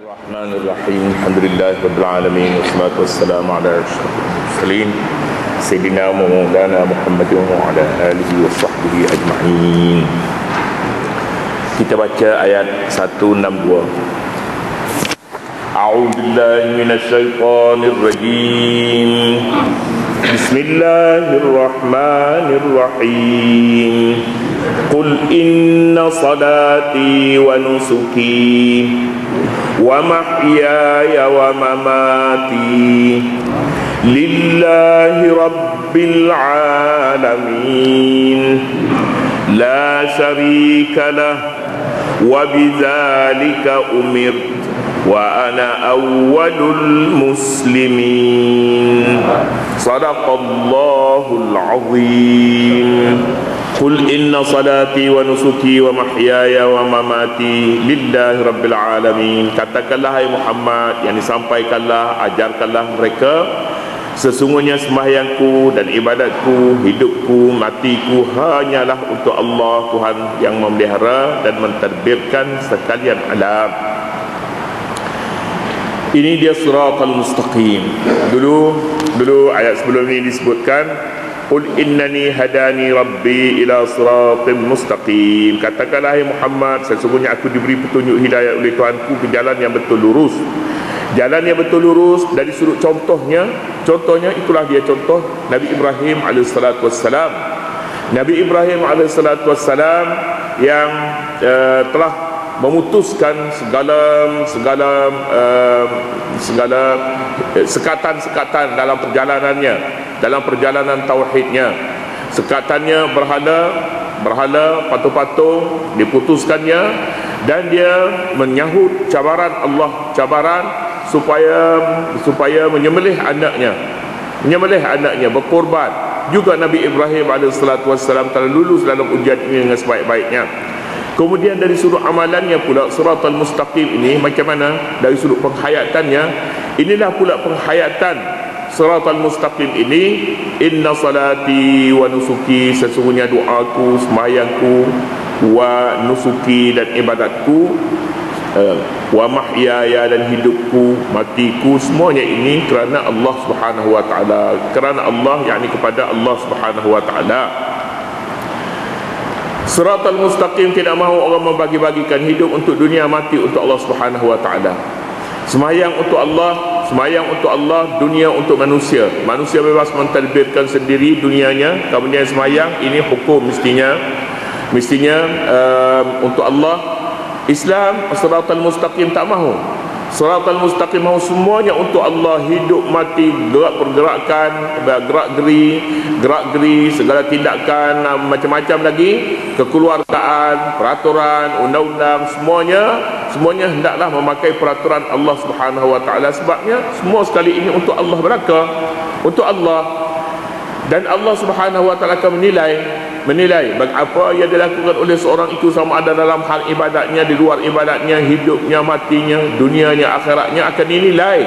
Bismillahirrahmanirrahim. Alhamdulillahirabbil alamin wassalatu wassalamu ala asyrafil mursalin sayyidina Maulana Muhammadin wa ala alihi wa sahbihi ajma'in. Kita baca ayat 162. A'udzu billahi minasy syaithanir rajim. Bismillahirrahmanirrahim. Qul inna salati wa nusuki wa mahyaya wa mamati lillahi rabbil alamin la syarika lah wa bidzalika umirtu wa ana awwalul muslimin. Sadaqallahul azim. Qul inna salati wa nusuki wa mahyaya wa mamati lillahi rabbil alamin. Katakanlah hai Muhammad, yang disampaikanlah, ajarkanlah mereka, sesungguhnya sembahyangku dan ibadatku, hidupku, matiku hanyalah untuk Allah, Tuhan yang memelihara dan mentadbirkan sekalian alam. Ini dia siratal mustaqim. Dulu ayat sebelum ini disebutkan Qul innani hadani rabbi ila siratim mustaqim. Katakanlah hai Muhammad, sesungguhnya aku diberi petunjuk hidayah oleh Tuhanku ke jalan yang betul lurus. Jalan yang betul lurus dari sudut contohnya itulah dia contoh Nabi Ibrahim alaihissalatu wassalam. Nabi Ibrahim alaihissalatu wassalam yang telah memutuskan segala sekatan-sekatan dalam perjalanan tauhidnya. Sekatannya berhala, patung-patung diputuskannya, dan dia menyahut cabaran Allah, supaya menyembelih anaknya, berkorban. Juga Nabi Ibrahim alaihissalatu wassalam telah lulus dalam ujian ini dengan sebaik-baiknya. Kemudian dari sudut amalannya pula, siratal mustaqim ini macam mana? Dari sudut penghayatannya, inilah pula penghayatan siratal mustaqim ini. Inna salati wa nusuki, sesungguhnya doaku, sembahyangku, wa nusuki dan ibadatku, wa mahyaya dan hidupku, matiku, semuanya ini kerana Allah Subhanahu wa taala. Kerana Allah, yakni kepada Allah Subhanahu wa taala. Siratal mustaqim tidak mahu orang membagi-bagikan hidup untuk dunia, mati untuk Allah Subhanahu wa taala. Sembahyang untuk Allah, dunia untuk manusia. Manusia bebas mentadbirkan sendiri dunianya, kemudian sembahyang ini hukum mestinya untuk Allah. Islam siratal mustaqim tak mahu. Siratal mustaqim mahu semuanya untuk Allah, hidup mati, pergerakan, gerak-geri, segala tindakan, macam-macam lagi, kekeluargaan, peraturan, undang-undang, semuanya hendaklah memakai peraturan Allah Subhanahu wa taala. Sebabnya semua sekali ini untuk Allah belaka, untuk Allah. Dan Allah Subhanahu wa taala akan menilai apa yang dilakukan oleh seorang itu, sama ada dalam hal ibadatnya, di luar ibadatnya, hidupnya, matinya, dunianya, akhiratnya akan dinilai.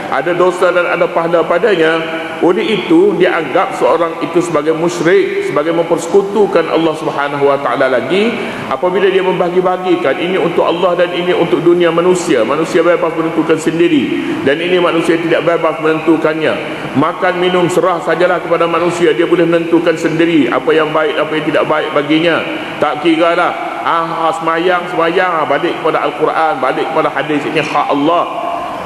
Ada dosa dan ada pahala padanya. Oleh itu dia anggap seorang itu sebagai musyrik, sebagai mempersekutukan Allah Subhanahu wa taala lagi apabila dia membagi-bagikan ini untuk Allah dan ini untuk dunia manusia. Manusia bebas menentukan sendiri, dan ini manusia tidak bebas menentukannya. Makan minum serah sajalah kepada manusia, dia boleh menentukan sendiri apa yang baik, apa yang tidak baik baginya. Tak kiralah semayang balik kepada Al-Quran, balik kepada hadis, ini hak Allah.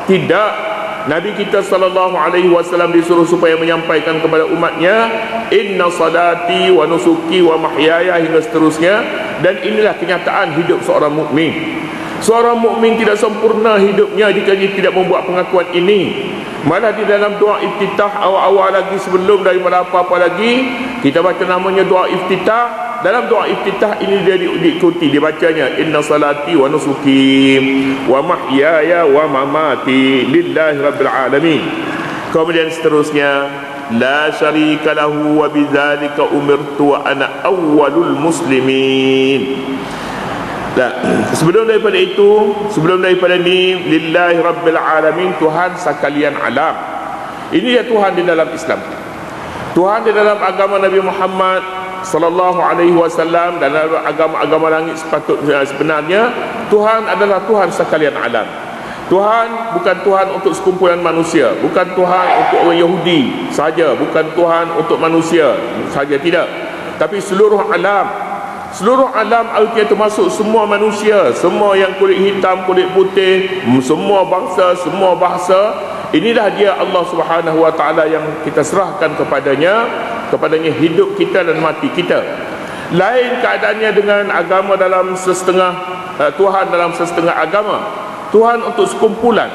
Tidak. Nabi kita sallallahu alaihi wasallam disuruh supaya menyampaikan kepada umatnya, inna salati wa nusuki wa mahyaya, hingga seterusnya. Dan inilah kenyataan hidup seorang mukmin. Seorang mukmin tidak sempurna hidupnya jika dia tidak membuat pengakuan ini. Malah di dalam doa iftitah awal-awal lagi, sebelum daripada apa-apa lagi, kita baca namanya doa iftitah. Dalam doa iftitah ini dia diikuti, dibacanya inna salati wa nusuki wa mahyaya wa mamati lillahi rabbil alamin. Kemudian seterusnya, la syarika lahu wa bidzalika umirtu wa ana awwalul muslimin. Sebelum daripada ini, lillahi rabbil alamin, Tuhan sekalian alam. Ini ya Tuhan di dalam Islam, Tuhan di dalam agama Nabi Muhammad sallallahu alaihi wasallam, dan agama-agama langit sebenarnya Tuhan adalah Tuhan sekalian alam. Tuhan bukan Tuhan untuk sekumpulan manusia, bukan Tuhan untuk orang Yahudi saja, bukan Tuhan untuk manusia saja, tidak, tapi seluruh alam. Seluruh alam artinya termasuk semua manusia, semua yang kulit hitam, kulit putih, semua bangsa, semua bahasa. Inilah dia Allah Subhanahu wa taala yang kita serahkan kepadanya hidup kita dan mati kita. Lain keadaannya dengan agama dalam setengah Tuhan dalam setengah agama. Tuhan untuk sekumpulan.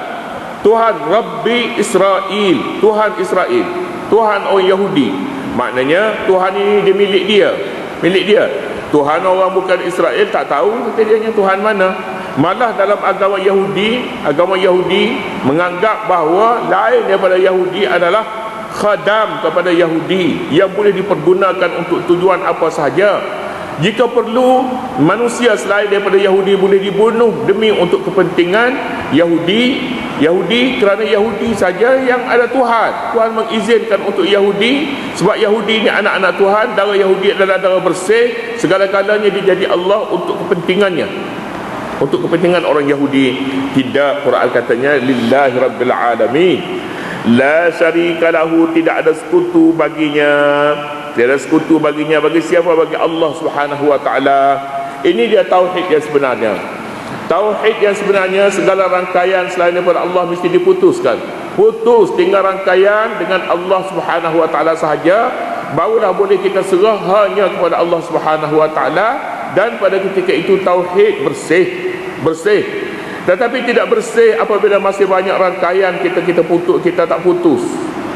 Tuhan Rabbi Israel, Tuhan Israel, Tuhan orang Yahudi. Maknanya Tuhan ini dia milik dia. Tuhan orang bukan Israel tak tahu dia Tuhan mana. Malah dalam agama Yahudi menganggap bahawa lain daripada Yahudi adalah khadam kepada Yahudi yang boleh dipergunakan untuk tujuan apa sahaja. Jika perlu, manusia selain daripada Yahudi boleh dibunuh demi untuk kepentingan Yahudi kerana Yahudi saja yang ada Tuhan. Tuhan mengizinkan untuk Yahudi, sebab Yahudi ini anak-anak Tuhan. Darah Yahudi adalah darah bersih, segala-galanya dia jadi Allah untuk kepentingannya, untuk kepentingan orang Yahudi. Tidak, Quran katanya lillahi rabbil alamin, la syarika lahu, tidak ada sekutu baginya. Tiada sekutu baginya. Bagi siapa? Bagi Allah Subhanahu wa taala. Ini dia tauhid yang sebenarnya. Tauhid yang sebenarnya, segala rangkaian selain daripada Allah mesti diputuskan. Putus, tinggal rangkaian dengan Allah Subhanahu wa taala sahaja, barulah boleh kita serah hanya kepada Allah Subhanahu wa taala. Dan pada ketika itu tauhid bersih. Tetapi tidak bersih apabila masih banyak rangkaian kita tak putus.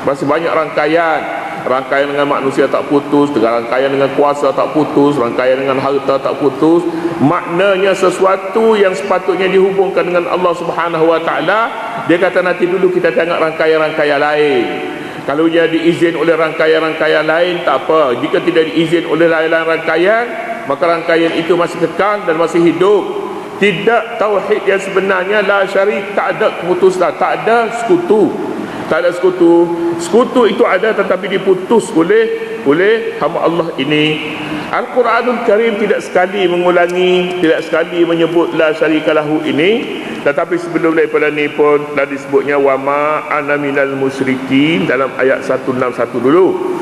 Masih banyak rangkaian dengan manusia tak putus, dengan rangkaian dengan kuasa tak putus, rangkaian dengan harta tak putus. Maknanya sesuatu yang sepatutnya dihubungkan dengan Allah Subhanahu wa taala, dia kata nanti dulu kita tengok rangkaian-rangkaian lain. Kalau dia diizin oleh rangkaian-rangkaian lain, tak apa. Jika tidak diizin oleh lain-lain rangkaian, maka rangkaian itu masih kekal dan masih hidup. Tidak, tauhid yang sebenarnya la syarik, tak ada keputusan, tak ada sekutu. Tak ada sekutu. Sekutu itu ada tetapi diputus oleh hamba Allah ini. Al-Quranul Karim tidak sekali mengulangi, tidak sekali menyebut la syarikalahu ini. Tetapi sebelum daripada ni pun telah disebutnya wa ma ana minal musyrikin dalam ayat 161 dulu.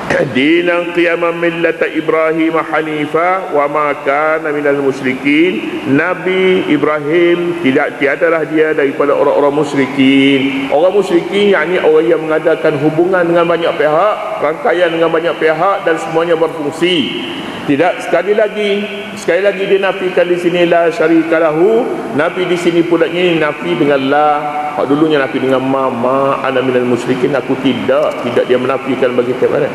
Dinan qiyamah millata Ibrahim hanifa wa ma kana minal musyrikin. Nabi Ibrahim tiadalah dia daripada orang-orang musyrikin. Orang musyrikin yakni orang yang mengadakan hubungan dengan banyak pihak, rangkaian dengan banyak pihak dan semuanya berfungsi. Tidak, sekali lagi dia nafikan di sini la syarikalahu. Nabi di sini pula ni nafi dengan la. Hak dulunya nafi dengan ma ana minal musyrikin. Aku tidak dia menafikan bagi siapa mana?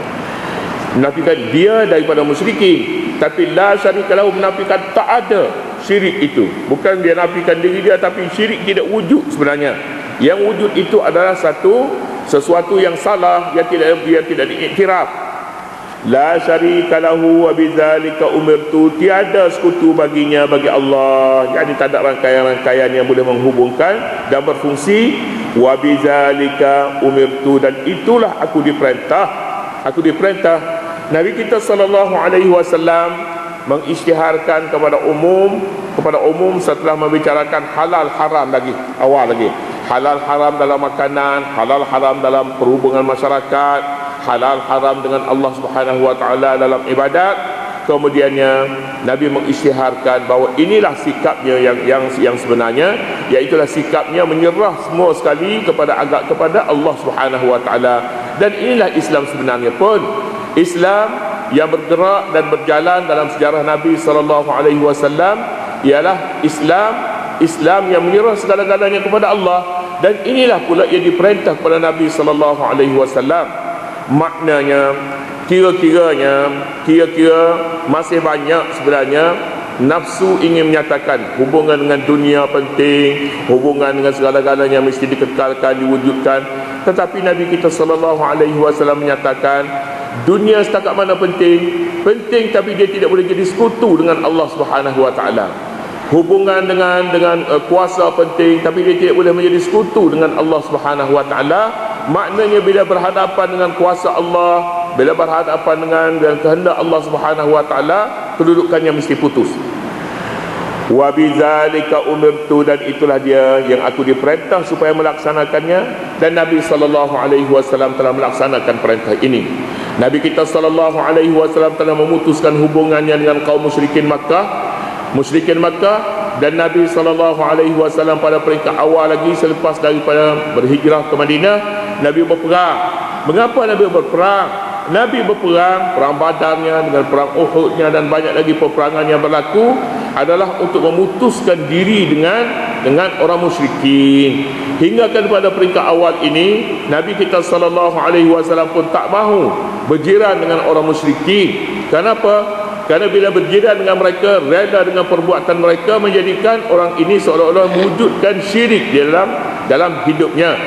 Menafikan dia daripada musyrikin. Tapi la syarikalahu menafikan tak ada syirik itu. Bukan dia nafikan diri dia, tapi syirik tidak wujud sebenarnya. Yang wujud itu adalah sesuatu yang salah, yang tidak diiktiraf. La syarika lahu wa bidzalika umirtu, tiada sekutu baginya bagi Allah. Jadi tak ada rangkaian-rangkaian yang boleh menghubungkan dan berfungsi. Wa bidzalika umirtu, dan itulah aku diperintah. Nabi kita sallallahu alaihi wasallam mengisytiharkan kepada umum setelah membicarakan halal haram awal lagi. Halal haram dalam makanan, halal haram dalam perhubungan masyarakat, halal haram dengan Allah Subhanahu wa taala dalam ibadat. Kemudiannya Nabi mengisytiharkan bahawa inilah sikapnya yang sebenarnya, iaitu sikapnya menyerah semua sekali kepada Allah Subhanahu wa taala. Dan inilah Islam sebenarnya pun. Islam yang bergerak dan berjalan dalam sejarah Nabi sallallahu alaihi wasallam ialah Islam yang menyerah segala-galanya kepada Allah. Dan inilah pula yang diperintah kepada Nabi sallallahu alaihi wasallam. Maknanya kira-kira masih banyak sebenarnya nafsu ingin menyatakan hubungan dengan dunia penting, hubungan dengan segala-galanya mesti dikekalkan, diwujudkan. Tetapi Nabi kita sallallahu alaihi wasallam menyatakan dunia setakat mana penting, tapi dia tidak boleh jadi sekutu dengan Allah Subhanahu wa taala. Hubungan dengan kuasa penting, tapi dia tidak boleh menjadi sekutu dengan Allah Subhanahu wa taala. Maknanya bila berhadapan dengan kuasa Allah, bila berhadapan dengan kehendak Allah Subhanahu wa taala, kedudukannya mesti putus. Wa bidzalika umirtu, dan itulah dia yang aku diperintah supaya melaksanakannya, dan Nabi sallallahu alaihi wasallam telah melaksanakan perintah ini. Nabi kita sallallahu alaihi wasallam telah memutuskan hubungannya dengan kaum musyrikin Makkah, dan Nabi sallallahu alaihi wasallam pada peringkat awal lagi selepas daripada berhijrah ke Madinah, Nabi berperang. Mengapa Nabi berperang? Nabi berperang, perang Badarnya dengan perang Uhudnya dan banyak lagi peperangan yang berlaku adalah untuk memutuskan diri dengan orang musyrikin. Hingga kan pada peringkat awal ini Nabi kita sallallahu alaihi wasallam pun tak mahu berjiran dengan orang musyrikin. Kenapa? Kerana bila berjiran dengan mereka, rela dengan perbuatan mereka, menjadikan orang ini seolah-olah mewujudkan syirik di dalam hidupnya.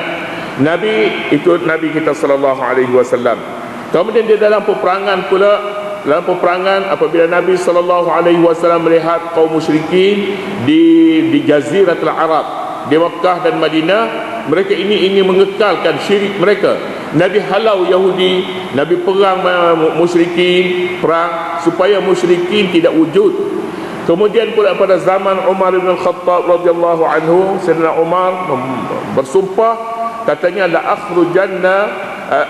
Nabi ikut Nabi kita sallallahu alaihi wasallam. Kemudian dia dalam peperangan pula, dalam peperangan apabila Nabi sallallahu alaihi wasallam melihat kaum musyrikin di Jaziratul Arab, di Makkah dan Madinah, mereka ini ingin mengekalkan syirik mereka. Nabi halau Yahudi, Nabi perang musyrikin, perang supaya musyrikin tidak wujud. Kemudian pula pada zaman Umar bin Khattab radhiyallahu anhu, Sayyidina Umar bersumpah, katanya la akhrujanna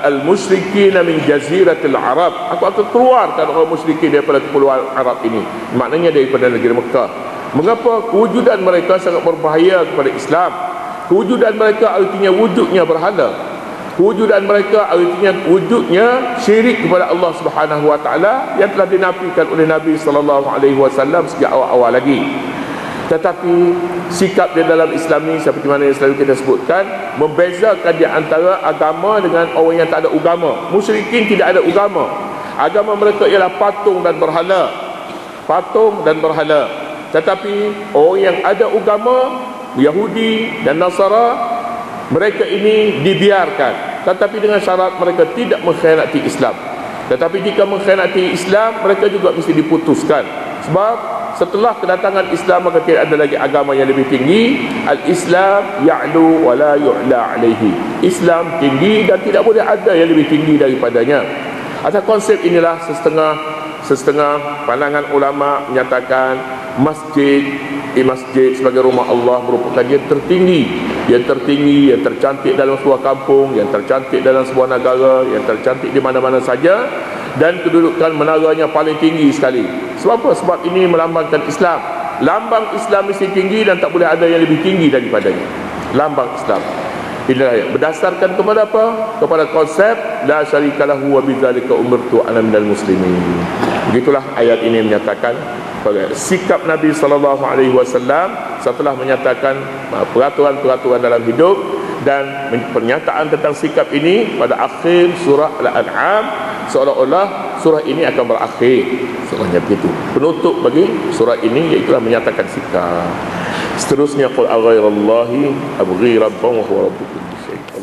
al-musyrikin min jaziratil Arab, aku akan keluarkan orang musyrikin daripada kepulauan Arab ini, maknanya daripada negeri Mekah. Mengapa? Kewujudan mereka sangat berbahaya kepada Islam. Kewujudan mereka artinya wujudnya berhala. Kewujudan mereka artinya wujudnya syirik kepada Allah Subhanahu wa taala yang telah dinafikan oleh Nabi sallallahu alaihi wasallam sejak awal-awal lagi. Tetapi sikap dia dalam Islam ni seperti mana yang selalu kita sebutkan, membezakan di antara agama dengan orang yang tak ada agama. Musyrikin tidak ada agama. Agama mereka ialah patung dan berhala. Patung dan berhala. Tetapi orang yang ada agama, Yahudi dan Nasara, mereka ini dibiarkan, tetapi dengan syarat mereka tidak mengkhianati Islam. Tetapi jika mengkhianati Islam, mereka juga mesti diputuskan. Sebab setelah kedatangan Islam maka tidak ada lagi agama yang lebih tinggi. Al-Islam ya'lu wa la yu'la alaihi. Islam tinggi dan tidak boleh ada yang lebih tinggi daripadanya. Atas konsep inilah setengah pandangan ulama menyatakan masjid sebagai rumah Allah merupakan yang tertinggi, yang tercantik dalam sebuah kampung, yang tercantik dalam sebuah negara, yang tercantik di mana-mana saja, dan kedudukan menaranya paling tinggi sekali. Sebab apa? Sebab ini melambangkan Islam. Lambang Islam mesti tinggi dan tak boleh ada yang lebih tinggi daripadanya. Lambang Islam. Inilah yang berdasarkan kepada apa? Kepada konsep la syarikalahu wa bidzalika umirtu ana minal muslimin. Begitulah ayat ini menyatakan sikap Nabi sallallahu alaihi wasallam setelah menyatakan peraturan-peraturan dalam hidup, dan pernyataan tentang sikap ini pada akhir surah Al-An'am, seolah-olah surah ini akan berakhir. Surahnya begitu. Penutup bagi surah ini iaitu menyatakan sikap. Seterusnya qul aghairallahi abghi rabban wa huwa rabbu kulli syai'.